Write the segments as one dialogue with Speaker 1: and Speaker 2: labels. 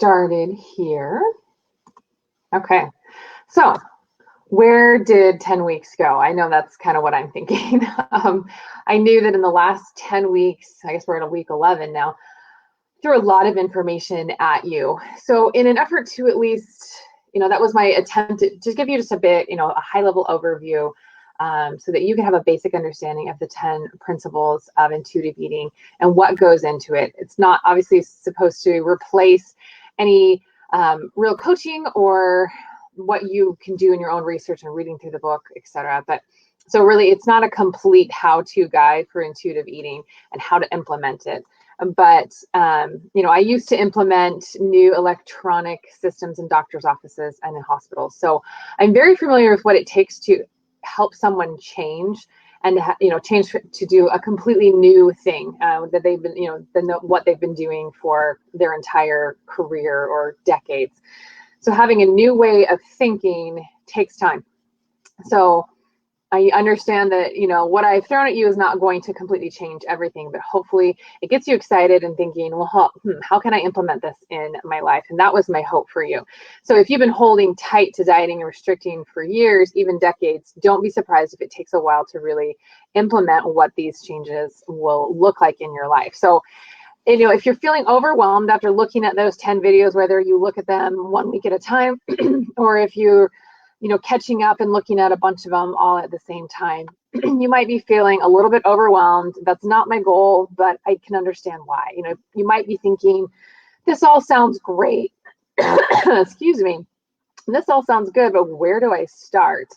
Speaker 1: started here. Okay, so where did 10 weeks go? I know that's kind of what I'm thinking. I knew that in the last 10 weeks, I guess we're at week 11 now, threw a lot of information at you. So in an effort to at least, that was my attempt to just give you just a bit, a high level overview so that you can have a basic understanding of the 10 principles of intuitive eating and what goes into it. It's not obviously supposed to replace any real coaching or what you can do in your own research and reading through the book, etc. But so really, it's not a complete how-to guide for intuitive eating and how to implement it. But, I used to implement new electronic systems in doctor's offices and in hospitals. So I'm very familiar with what it takes to help someone change and, change to do a completely new thing that they've been, than what they've been doing for their entire career or decades. So having a new way of thinking takes time. So I understand that, what I've thrown at you is not going to completely change everything, but hopefully it gets you excited and thinking, well, how can I implement this in my life? And that was my hope for you. So if you've been holding tight to dieting and restricting for years, even decades, don't be surprised if it takes a while to really implement what these changes will look like in your life. So, if you're feeling overwhelmed after looking at those 10 videos, whether you look at them 1 week at a time, or if you're catching up and looking at a bunch of them all at the same time, you might be feeling a little bit overwhelmed. That's not my goal, but I can understand why. You might be thinking, this all sounds great. Excuse me. This all sounds good, but where do I start?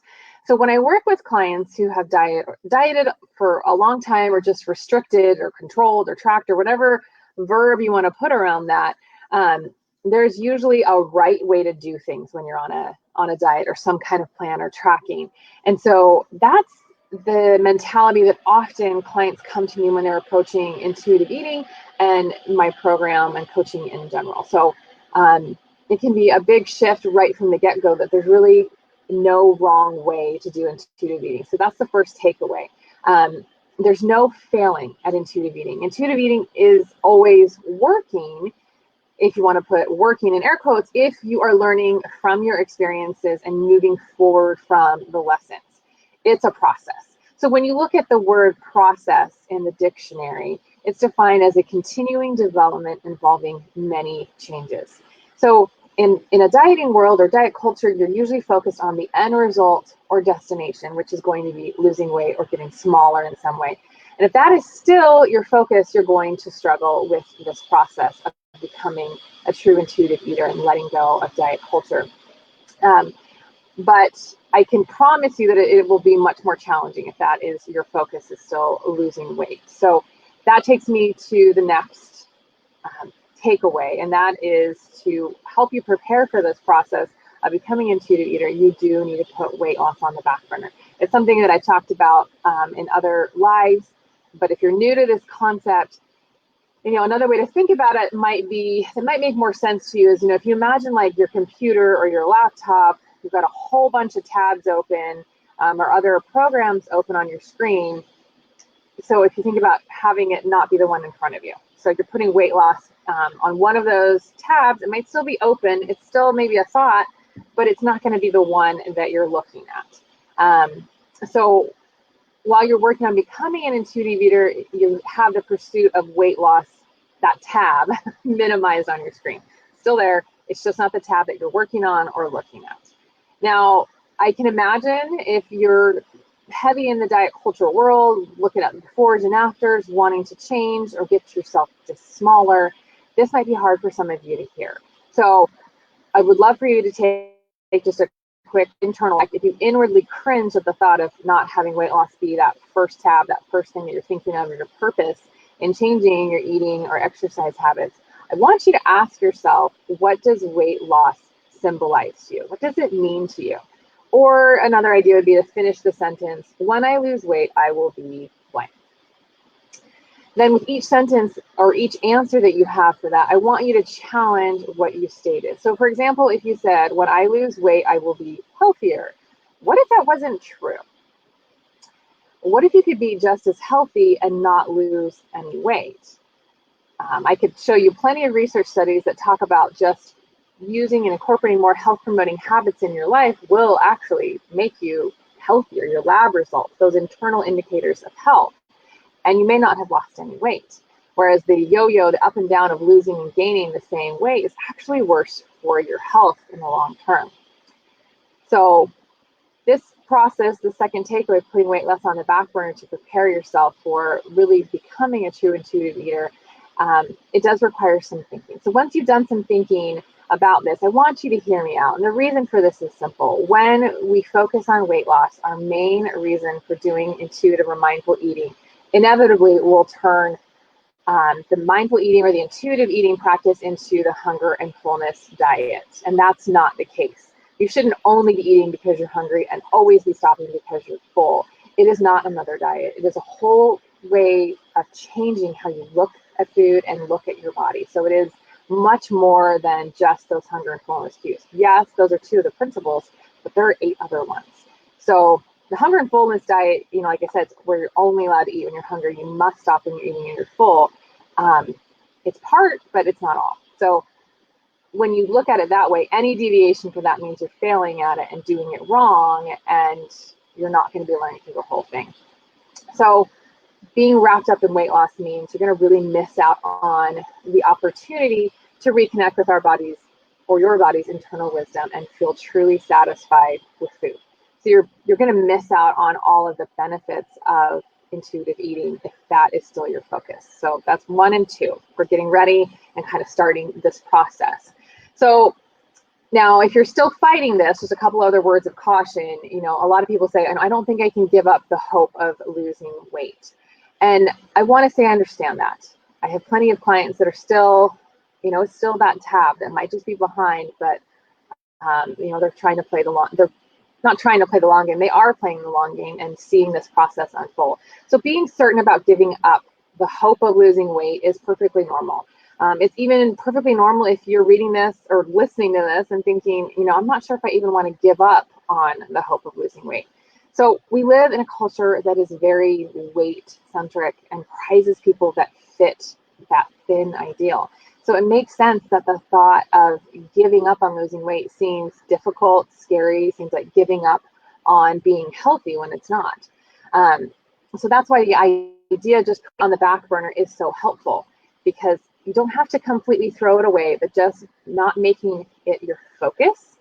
Speaker 1: So when I work with clients who have dieted for a long time or just restricted or controlled or tracked or whatever verb you want to put around that, there's usually a right way to do things when you're on a diet or some kind of plan or tracking. And so that's the mentality that often clients come to me when they're approaching intuitive eating and my program and coaching in general. So it can be a big shift right from the get-go that there's really no wrong way to do intuitive eating. So that's the first takeaway. There's no failing at intuitive eating. Intuitive eating is always working, if you want to put working in air quotes, if you are learning from your experiences and moving forward from the lessons. It's a process. So when you look at the word process in the dictionary, it's defined as a continuing development involving many changes. So in a dieting world or diet culture, you're usually focused on the end result or destination, which is going to be losing weight or getting smaller in some way. And if that is still your focus, you're going to struggle with this process of becoming a true intuitive eater and letting go of diet culture. But I can promise you that it will be much more challenging if that is your focus is still losing weight. So that takes me to the next takeaway, and that is to help you prepare for this process of becoming an intuitive eater. You do need to put weight loss on the back burner. It's something that I talked about in other lives, but if you're new to this concept, another way to think about it might make more sense to you is, if you imagine like your computer or your laptop, you've got a whole bunch of tabs open or other programs open on your screen. So if you think about having it not be the one in front of you. So you're putting weight loss on one of those tabs, it might still be open. It's still maybe a thought, but it's not going to be the one that you're looking at. So while you're working on becoming an intuitive eater, you have the pursuit of weight loss, that tab minimized on your screen. Still there, it's just not the tab that you're working on or looking at. Now, I can imagine if you're heavy in the diet culture world, looking at the befores and afters, wanting to change or get yourself just smaller, this might be hard for some of you to hear. So I would love for you to take just a quick internal, like if you inwardly cringe at the thought of not having weight loss be that first tab, that first thing that you're thinking of, or your purpose in changing your eating or exercise habits, I want you to ask yourself, what does weight loss symbolize to you? What does it mean to you? Or another idea would be to finish the sentence, when I lose weight, I will be blank. Then with each sentence or each answer that you have for that, I want you to challenge what you stated. So for example, if you said, when I lose weight, I will be healthier. What if that wasn't true? What if you could be just as healthy and not lose any weight? I could show you plenty of research studies that talk about just using and incorporating more health promoting habits in your life will actually make you healthier, your lab results, those internal indicators of health. And you may not have lost any weight. Whereas the yo-yo, the up and down of losing and gaining the same weight is actually worse for your health in the long term. So this process, the second takeaway, putting weight loss on the back burner to prepare yourself for really becoming a true intuitive eater, it does require some thinking. So once you've done some thinking about this, I want you to hear me out. And the reason for this is simple. When we focus on weight loss, our main reason for doing intuitive or mindful eating inevitably will turn the mindful eating or the intuitive eating practice into the hunger and fullness diet. And that's not the case. You shouldn't only be eating because you're hungry and always be stopping because you're full. It is not another diet. It is a whole way of changing how you look at food and look at your body. So it is much more than just those hunger and fullness cues. Yes, those are two of the principles, but there are 8 other ones. So the hunger and fullness diet, like I said, it's where you're only allowed to eat when you're hungry. You must stop when you're eating and you're full. It's part, but it's not all. So when you look at it that way, any deviation from that means you're failing at it and doing it wrong, and you're not going to be learning through the whole thing. So being wrapped up in weight loss means you're going to really miss out on the opportunity to reconnect with our bodies or your body's internal wisdom and feel truly satisfied with food. So you're going to miss out on all of the benefits of intuitive eating if that is still your focus. So that's 1 and 2. We're getting ready and kind of starting this process. So now, if you're still fighting this, just a couple other words of caution. A lot of people say, and I don't think I can give up the hope of losing weight. And I want to say I understand that. I have plenty of clients that are still, it's still that tab that might just be behind, but they're trying to play they're not trying to play the long game. They are playing the long game and seeing this process unfold. So being certain about giving up the hope of losing weight is perfectly normal. It's even perfectly normal if you're reading this or listening to this and thinking, I'm not sure if I even want to give up on the hope of losing weight. So we live in a culture that is very weight centric and prizes people that fit that thin ideal. So it makes sense that the thought of giving up on losing weight seems difficult, scary, seems like giving up on being healthy when it's not. So that's why the idea just on the back burner is so helpful, because you don't have to completely throw it away, but just not making it your focus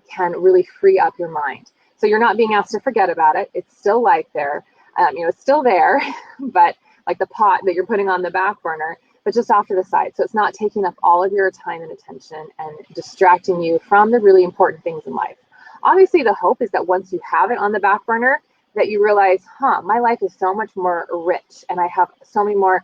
Speaker 1: can really free up your mind. So you're not being asked to forget about it. It's still there. It's still there, but like the pot that you're putting on the back burner, but just off to the side. So it's not taking up all of your time and attention and distracting you from the really important things in life. Obviously, the hope is that once you have it on the back burner, that you realize, my life is so much more rich and I have so many more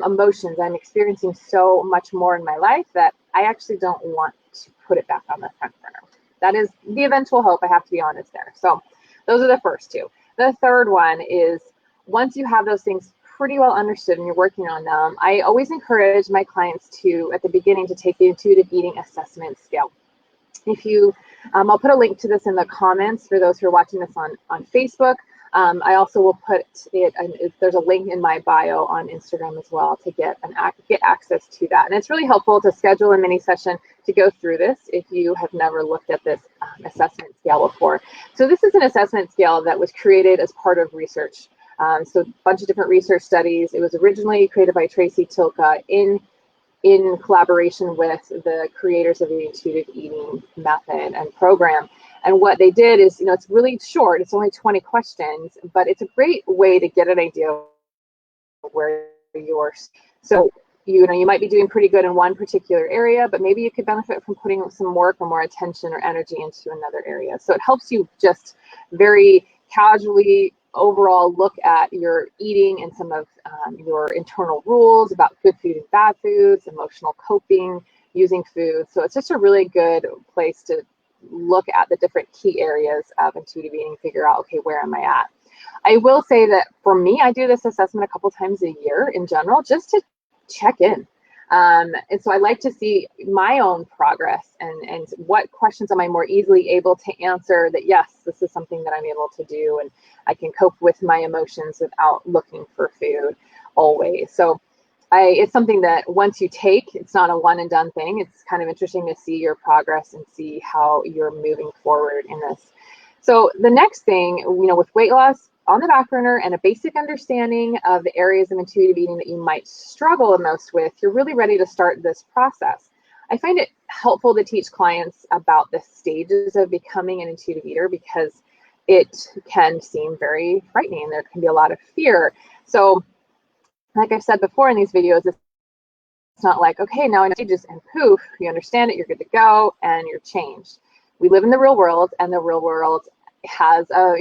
Speaker 1: emotions. I'm experiencing so much more in my life that I actually don't want to put it back on the front burner. That is the eventual hope. I have to be honest there. So those are the first 2. The third one is, once you have those things pretty well understood and you're working on them, I always encourage my clients to, at the beginning, to take the intuitive eating assessment scale. If you, I'll put a link to this in the comments for those who are watching this on Facebook. I also will put it, and there's a link in my bio on Instagram as well to get access to that. And it's really helpful to schedule a mini session to go through this if you have never looked at this assessment scale before. So this is an assessment scale that was created as part of research. So a bunch of different research studies. It was originally created by Tracy Tilka in collaboration with the creators of the intuitive eating method and program. And what they did is, it's really short. It's only 20 questions, but it's a great way to get an idea of where you are. So, you might be doing pretty good in one particular area, but maybe you could benefit from putting some work or more attention or energy into another area. So it helps you just very casually overall look at your eating and some of your internal rules about good food and bad foods, emotional coping, using food. So it's just a really good place to look at the different key areas of intuitive eating, figure out, okay, where am I at? I will say that for me, I do this assessment a couple times a year in general, just to check in. And so I like to see my own progress and what questions am I more easily able to answer that, yes, this is something that I'm able to do and I can cope with my emotions without looking for food always. So it's something that once you take, it's not a one and done thing. It's kind of interesting to see your progress and see how you're moving forward in this. So the next thing, with weight loss on the back burner and a basic understanding of the areas of intuitive eating that you might struggle the most with, you're really ready to start this process. I find it helpful to teach clients about the stages of becoming an intuitive eater because it can seem very frightening. There can be a lot of fear. So like I've said before in these videos, it's not like, okay, now I know stages and poof, you understand it, you're good to go, and you're changed. We live in the real world, and the real world has a,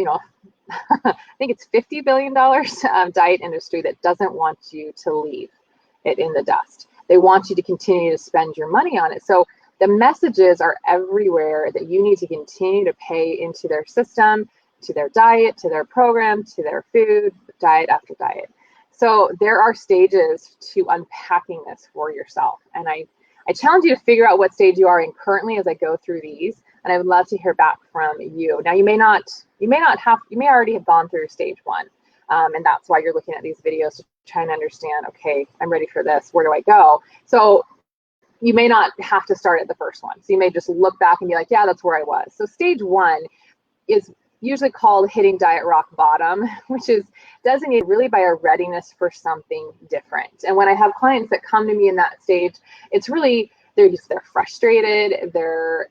Speaker 1: I think it's $50 billion diet industry that doesn't want you to leave it in the dust. They want you to continue to spend your money on it. So the messages are everywhere that you need to continue to pay into their system, to their diet, to their program, to their food, diet after diet. So there are stages to unpacking this for yourself. And I challenge you to figure out what stage you are in currently as I go through these. And I would love to hear back from you. Now, you may already have gone through stage one. And that's why you're looking at these videos to try and understand, okay, I'm ready for this. Where do I go? So you may not have to start at the first one. So you may just look back and be like, yeah, that's where I was. So stage one is usually called hitting diet rock bottom, which is designated really by a readiness for something different. And when I have clients that come to me in that stage, it's really, they're frustrated, they're,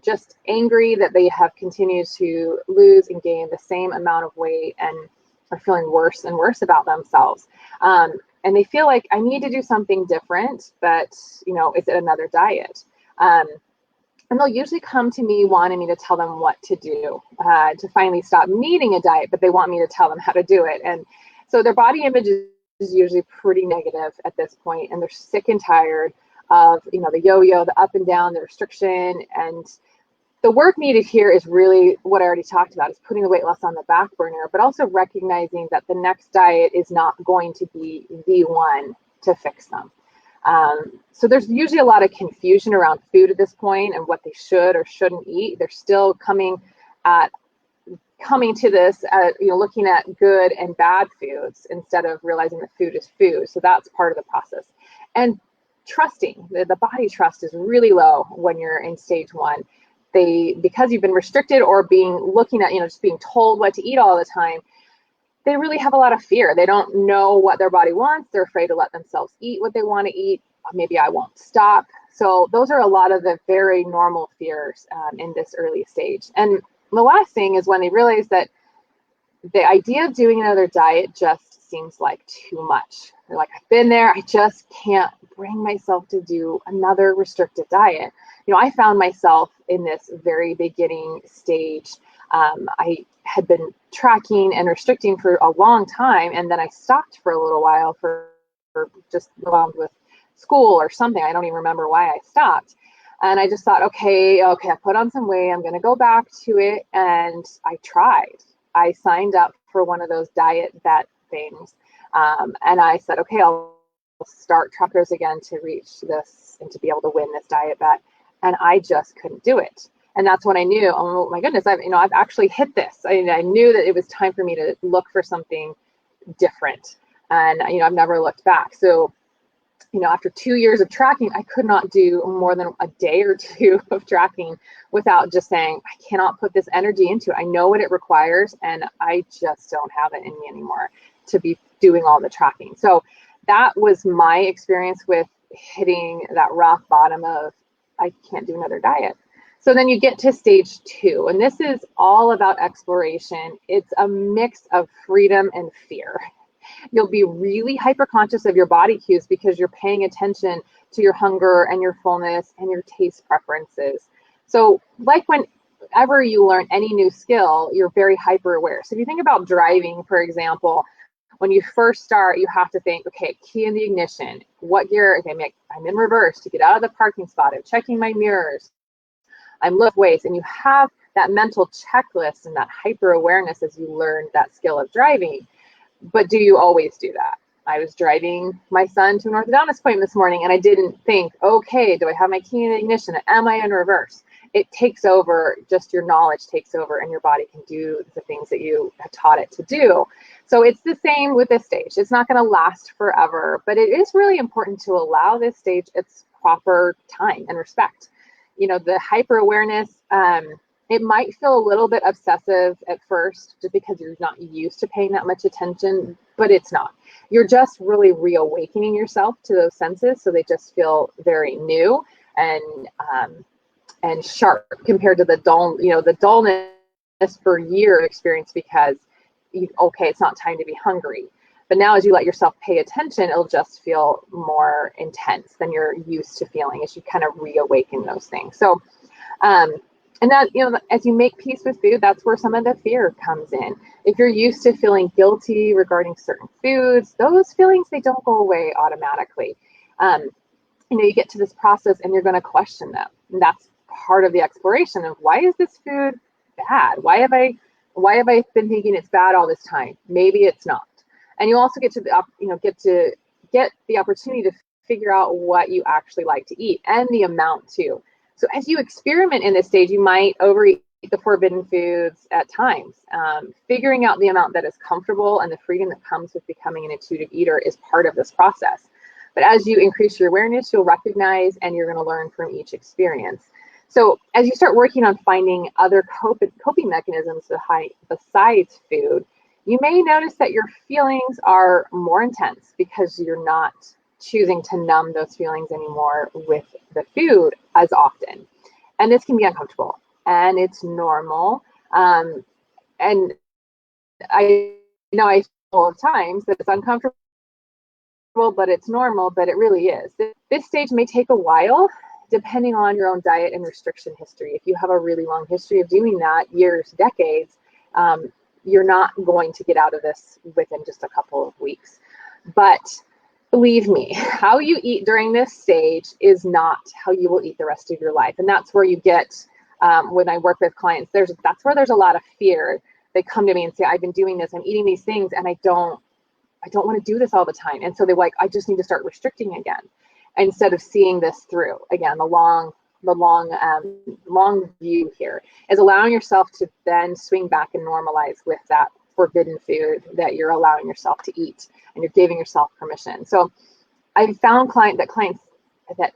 Speaker 1: just angry that they have continued to lose and gain the same amount of weight and are feeling worse and worse about themselves. And they feel like I need to do something different, but, is it another diet? And they'll usually come to me wanting me to tell them what to do to finally stop needing a diet, but they want me to tell them how to do it. And so their body image is usually pretty negative at this point, and they're sick and tired of, the yo-yo, the up and down, the restriction. And the work needed here is really what I already talked about, is putting the weight loss on the back burner, but also recognizing that the next diet is not going to be the one to fix them. So there's usually a lot of confusion around food at this point and what they should or shouldn't eat. They're still coming to this, looking at good and bad foods instead of realizing that food is food. So that's part of the process. And trusting, the body trust is really low when you're in stage one. Because you've been restricted or looking at, just being told what to eat all the time, they really have a lot of fear. They don't know what their body wants. They're afraid to let themselves eat what they want to eat. Maybe I won't stop. So those are a lot of the very normal fears in this early stage. And the last thing is when they realize that the idea of doing another diet just seems like too much. They're like, I've been there. I just can't bring myself to do another restricted diet. I found myself in this very beginning stage. I had been tracking and restricting for a long time, and then I stopped for a little while for just around with school or something. I don't even remember why I stopped. And I just thought, okay, I put on some weight. I'm going to go back to it. And I tried. I signed up for one of those diet bet things. And I said, okay, I'll start trackers again to reach this and to be able to win this diet bet. And I just couldn't do it. And that's when I knew, oh my goodness, I've actually hit this. I knew that it was time for me to look for something different. And, I've never looked back. So, after 2 years of tracking, I could not do more than a day or two of tracking without just saying, I cannot put this energy into it. I know what it requires, and I just don't have it in me anymore to be doing all the tracking. So that was my experience with hitting that rock bottom of, I can't do another diet. So then you get to stage two, and this is all about exploration. It's a mix of freedom and fear. You'll be really hyper conscious of your body cues because you're paying attention to your hunger and your fullness and your taste preferences. So like whenever you learn any new skill, you're very hyper aware. So if you think about driving, for example, when you first start, you have to think, okay, key in the ignition, what gear, okay, I'm in reverse to get out of the parking spot, I'm checking my mirrors, I'm looking ways, and you have that mental checklist and that hyper awareness as you learn that skill of driving. But do you always do that? I was driving my son to an orthodontist appointment this morning, and I didn't think, okay, do I have my key in the ignition? Am I in reverse? it takes over, just your knowledge takes over, and your body can do the things that you have taught it to do. So it's the same with this stage. It's not going to last forever, but it is really important to allow this stage its proper time and respect. You know, the hyper awareness, it might feel a little bit obsessive at first just because you're not used to paying that much attention, but it's not. You're just really reawakening yourself to those senses, so they just feel very new and sharp compared to the dull, you know, the dullness for year experience because okay, it's not time to be hungry. But now as you let yourself pay attention, it'll just feel more intense than you're used to feeling as you kind of reawaken those things. So and that, you know, as you make peace with food, that's where some of the fear comes in. If you're used to feeling guilty regarding certain foods, those feelings, they don't go away automatically. You know, you get to this process and you're going to question them. And that's part of the exploration of, why is this food bad? Why have I been thinking it's bad all this time? Maybe it's not. And you also get to get the opportunity to figure out what you actually like to eat and the amount too. So as you experiment in this stage, you might overeat the forbidden foods at times. Figuring out the amount that is comfortable and the freedom that comes with becoming an intuitive eater is part of this process. But as you increase your awareness, you'll recognize and you're going to learn from each experience. So as you start working on finding other coping mechanisms besides food, you may notice that your feelings are more intense because you're not choosing to numb those feelings anymore with the food as often. And this can be uncomfortable and it's normal. And I know I feel at times that it's uncomfortable, but it's normal, but it really is. This stage may take a while depending on your own diet and restriction history. If you have a really long history of doing that, years, decades, you're not going to get out of this within just a couple of weeks. But believe me, how you eat during this stage is not how you will eat the rest of your life. And that's where you get, when I work with clients, that's where there's a lot of fear. They come to me and say, I've been doing this, I'm eating these things, and I don't want to do this all the time. And so they're like, I just need to start restricting again, instead of seeing this through. Again, the long view here is allowing yourself to then swing back and normalize with that forbidden food that you're allowing yourself to eat, and you're giving yourself permission. So I found that clients that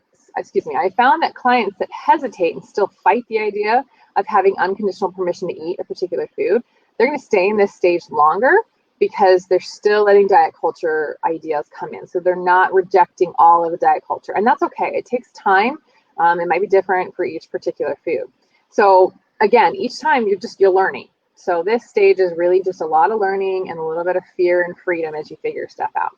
Speaker 1: hesitate and still fight the idea of having unconditional permission to eat a particular food, they're going to stay in this stage longer because they're still letting diet culture ideas come in. So they're not rejecting all of the diet culture, and that's okay. It takes time. It might be different for each particular food. So again, each time you're learning. So this stage is really just a lot of learning and a little bit of fear and freedom as you figure stuff out.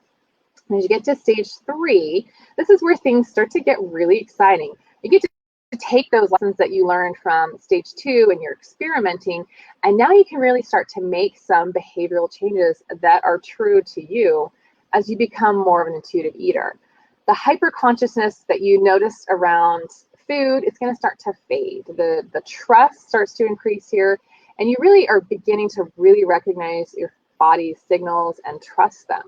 Speaker 1: And as you get to stage 3, this is where things start to get really exciting. You get to take those lessons that you learned from stage 2 and you're experimenting, and now you can really start to make some behavioral changes that are true to you as you become more of an intuitive eater. The hyper consciousness that you notice around food is going to start to fade. The trust starts to increase here, and you really are beginning to really recognize your body's signals and trust them.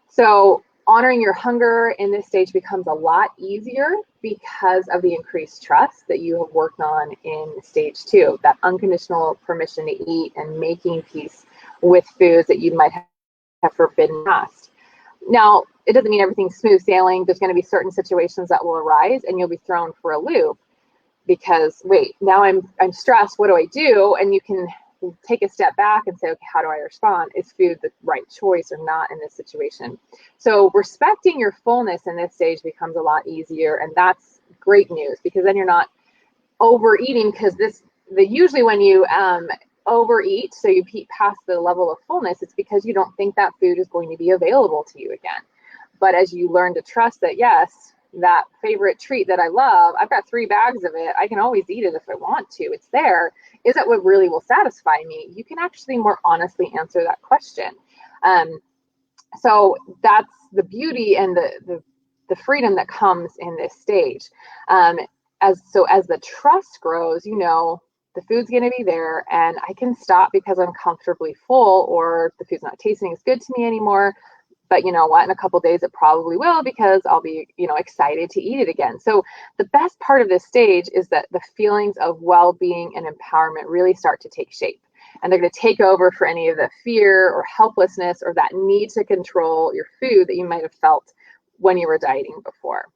Speaker 1: So honoring your hunger in this stage becomes a lot easier because of the increased trust that you have worked on in stage 2, that unconditional permission to eat and making peace with foods that you might have forbidden in the past. Now, it doesn't mean everything's smooth sailing. There's going to be certain situations that will arise and you'll be thrown for a loop because, wait, now I'm stressed. What do I do? And you can take a step back and say, okay, how do I respond? Is food the right choice or not in this situation? So respecting your fullness in this stage becomes a lot easier. And that's great news because then you're not overeating, because usually when you overeat, so you eat past the level of fullness, it's because you don't think that food is going to be available to you again. But as you learn to trust that, yes, that favorite treat that I love, I've got 3 bags of it, I can always eat it if I want to, it's there. Is that what really will satisfy me? You can actually more honestly answer that question. So that's the beauty and the freedom that comes in this stage. As the trust grows, the food's going to be there and I can stop because I'm comfortably full, or the food's not tasting as good to me anymore. But you know what, in a couple days it probably will, because I'll be, you know, excited to eat it again. So the best part of this stage is that the feelings of well-being and empowerment really start to take shape. And they're going to take over for any of the fear or helplessness or that need to control your food that you might have felt when you were dieting before.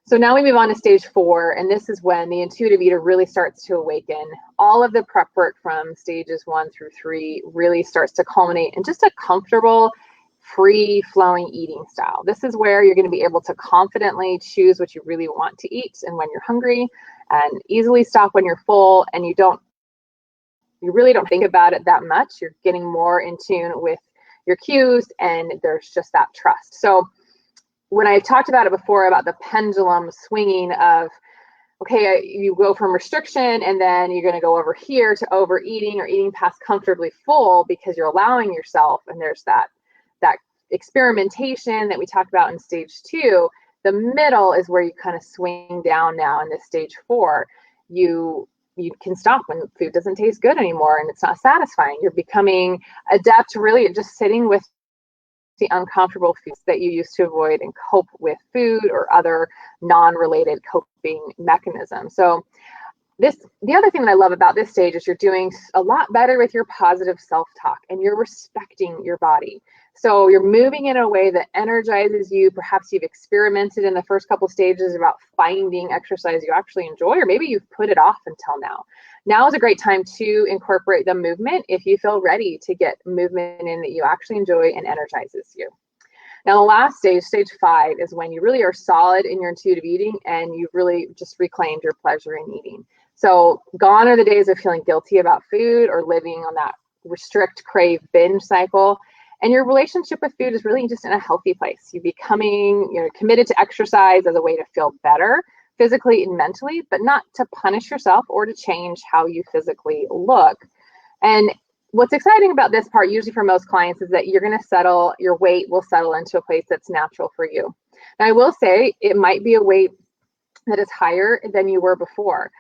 Speaker 1: So now we move on to stage 4, and this is when the intuitive eater really starts to awaken. All of the prep work from stages 1 through 3 really starts to culminate in just a comfortable, free-flowing eating style. This is where you're going to be able to confidently choose what you really want to eat and when you're hungry, and easily stop when you're full, and you really don't think about it that much. You're getting more in tune with your cues, and there's just that trust. So when I talked about it before, about the pendulum swinging of, okay, you go from restriction and then you're going to go over here to overeating or eating past comfortably full because you're allowing yourself, and there's that experimentation that we talked about in stage 2. The middle is where you kind of swing down now in this stage 4. You can stop when food doesn't taste good anymore and it's not satisfying. You're becoming adept really at just sitting with the uncomfortable foods that you used to avoid and cope with food or other non-related coping mechanisms. So the other thing that I love about this stage is you're doing a lot better with your positive self-talk, and you're respecting your body. So you're moving in a way that energizes you. Perhaps you've experimented in the first couple stages about finding exercise you actually enjoy, or maybe you've put it off until now. Now is a great time to incorporate the movement if you feel ready to get movement in that you actually enjoy and energizes you. Now, the last stage, stage 5, is when you really are solid in your intuitive eating and you've really just reclaimed your pleasure in eating. So gone are the days of feeling guilty about food or living on that restrict, crave, binge cycle. And your relationship with food is really just in a healthy place. You're becoming, you know, committed to exercise as a way to feel better physically and mentally, but not to punish yourself or to change how you physically look. And what's exciting about this part, usually for most clients, is that you're going to settle, your weight will settle into a place that's natural for you. Now, I will say it might be a weight that is higher than you were before,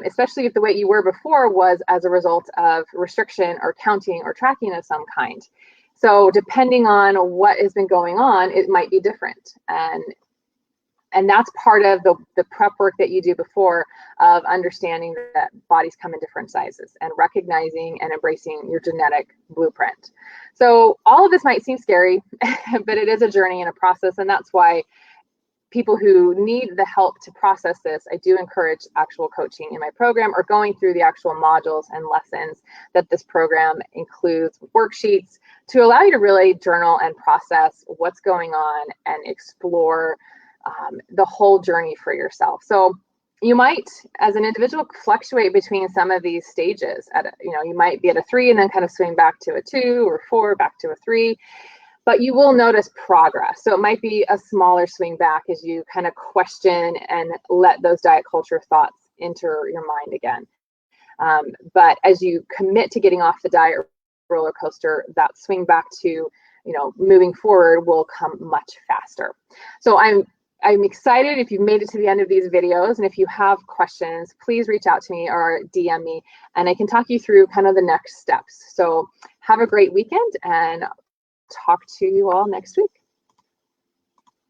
Speaker 1: especially if the weight you were before was as a result of restriction or counting or tracking of some kind. So depending on what has been going on, it might be different. And that's part of the prep work that you do before, of understanding that bodies come in different sizes and recognizing and embracing your genetic blueprint. So all of this might seem scary, but it is a journey and a process. And that's why people who need the help to process this, I do encourage actual coaching in my program, or going through the actual modules and lessons that this program includes, worksheets, to allow you to really journal and process what's going on and explore the whole journey for yourself. So you might, as an individual, fluctuate between some of these stages. You might be at a 3 and then kind of swing back to a 2 or 4, back to a 3. But you will notice progress. So it might be a smaller swing back as you kind of question and let those diet culture thoughts enter your mind again. But as you commit to getting off the diet roller coaster, that swing back to, moving forward will come much faster. So I'm excited if you've made it to the end of these videos, and if you have questions, please reach out to me or DM me, and I can talk you through kind of the next steps. So have a great weekend, and talk to you all next week.